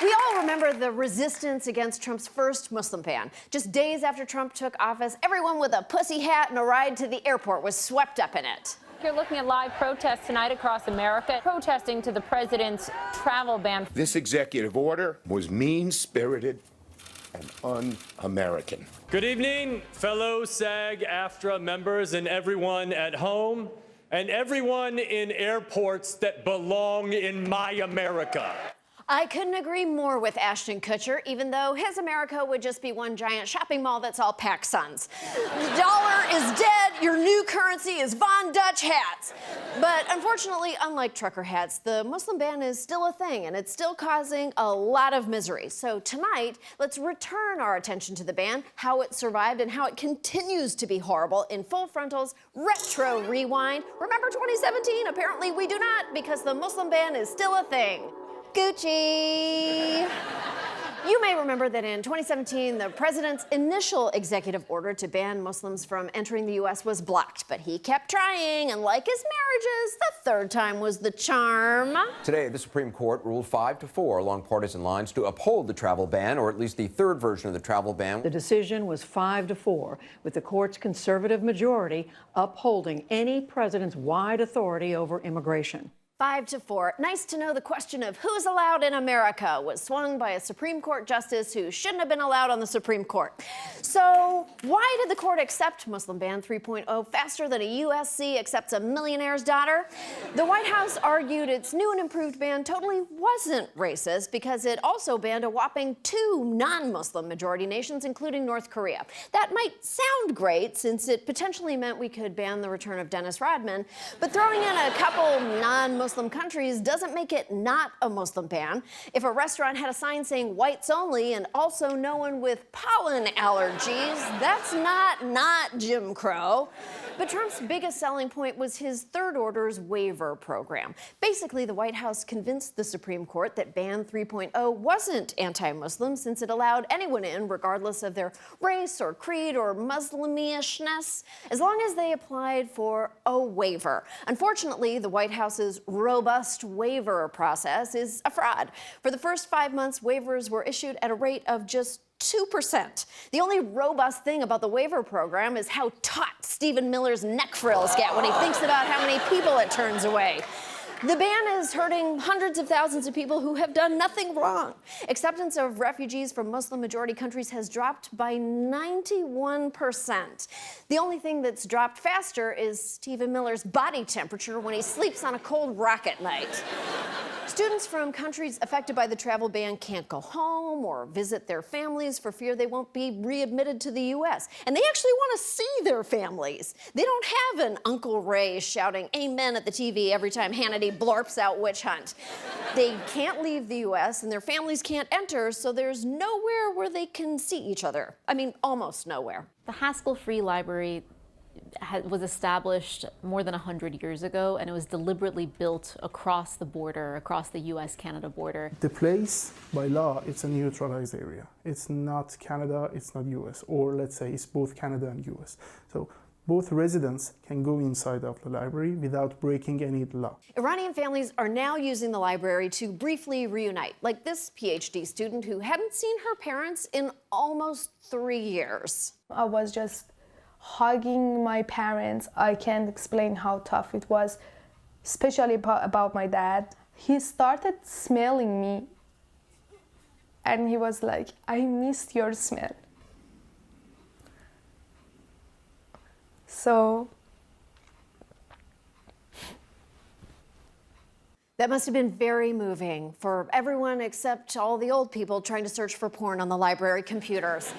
We all remember the resistance against Trump's first Muslim ban. Just days after Trump took office, everyone with a pussy hat and a ride to the airport was swept up in it. You're looking at live protests tonight across America, protesting to the president's travel ban. This executive order was mean-spirited and un-American. Good evening, fellow SAG-AFTRA members and everyone at home and everyone in airports that belong in my America. I couldn't agree more with Ashton Kutcher, even though his America would just be one giant shopping mall that's all PacSuns. The dollar is dead, your new currency is Von Dutch hats. But unfortunately, unlike trucker hats, the Muslim ban is still a thing, and it's still causing a lot of misery. So tonight, let's return our attention to the ban, how it survived, and how it continues to be horrible in Full Frontal's Retro Rewind. Remember 2017? Apparently we do not, because the Muslim ban is still a thing. Gucci. You may remember that in 2017, the president's initial executive order to ban Muslims from entering the U.S. was blocked, but he kept trying, and like his marriages, the third time was the charm. Today, the Supreme Court ruled 5-4 along partisan lines to uphold the travel ban, or at least the third version of the travel ban. The decision was 5-4, with the court's conservative majority upholding any president's wide authority over immigration. 5-4. Nice to know the question of who's allowed in America was swung by a Supreme Court justice who shouldn't have been allowed on the Supreme Court. So why did the court accept Muslim ban 3.0 faster than a USC accepts a millionaire's daughter? The White House argued its new and improved ban totally wasn't racist because it also banned a whopping 2 non-Muslim majority nations, including North Korea. That might sound great since it potentially meant we could ban the return of Dennis Rodman, but throwing in a couple non-Muslim countries doesn't make it not a Muslim ban. If a restaurant had a sign saying whites only and also no one with pollen allergies, that's not Jim Crow. But Trump's biggest selling point was his third order's waiver program. Basically, the White House convinced the Supreme Court that ban 3.0 wasn't anti-Muslim since it allowed anyone in, regardless of their race or creed or Muslimy-ishness, as long as they applied for a waiver. Unfortunately, the White House's robust waiver process is a fraud. For the first 5 months, waivers were issued at a rate of just 2%. The only robust thing about the waiver program is how taut Stephen Miller's neck frills get when he thinks about how many people it turns away. The ban is hurting hundreds of thousands of people who have done nothing wrong. Acceptance of refugees from Muslim-majority countries has dropped by 91%. The only thing that's dropped faster is Stephen Miller's body temperature when he sleeps on a cold rock at night. Students from countries affected by the travel ban can't go home or visit their families for fear they won't be readmitted to the U.S. And they actually want to see their families. They don't have an Uncle Ray shouting amen at the TV every time Hannity blorps out witch hunt. They can't leave the U.S. and their families can't enter, so there's nowhere where they can see each other. I mean, almost nowhere. The Haskell Free Library was established more than 100 years ago, and it was deliberately built across the border, across the US-Canada border. The place, by law, it's a neutralized area. It's not Canada, it's not US, or let's say it's both Canada and US. So both residents can go inside of the library without breaking any law. Iranian families are now using the library to briefly reunite, like this PhD student who hadn't seen her parents in almost 3 years. I was just hugging my parents. I can't explain how tough it was, especially about my dad. He started smelling me and he was like, I missed your smell. So that must have been very moving for everyone except all the old people trying to search for porn on the library computers.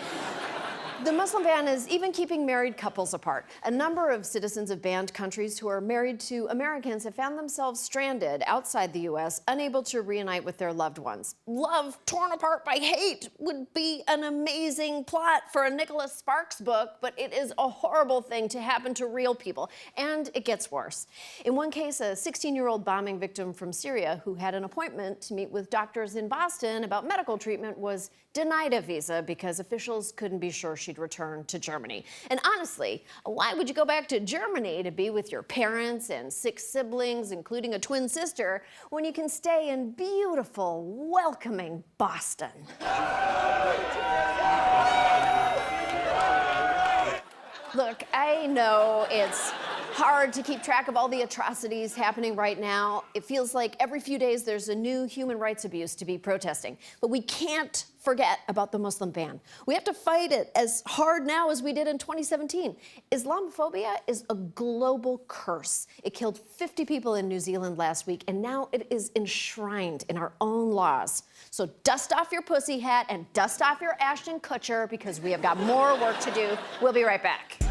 The Muslim ban is even keeping married couples apart. A number of citizens of banned countries who are married to Americans have found themselves stranded outside the U.S., unable to reunite with their loved ones. Love torn apart by hate would be an amazing plot for a Nicholas Sparks book, but it is a horrible thing to happen to real people, and it gets worse. In one case, a 16-year-old bombing victim from Syria who had an appointment to meet with doctors in Boston about medical treatment was denied a visa because officials couldn't be sure she she'd return to Germany. And honestly, why would you go back to Germany to be with your parents and 6 siblings, including a twin sister, when you can stay in beautiful, welcoming Boston? Look, I know it's hard to keep track of all the atrocities happening right now. It feels like every few days there's a new human rights abuse to be protesting. But we can't forget about the Muslim ban. We have to fight it as hard now as we did in 2017. Islamophobia is a global curse. It killed 50 people in New Zealand last week, and now it is enshrined in our own laws. So dust off your pussy hat and dust off your Ashton Kutcher, because we have got more work to do. We'll be right back.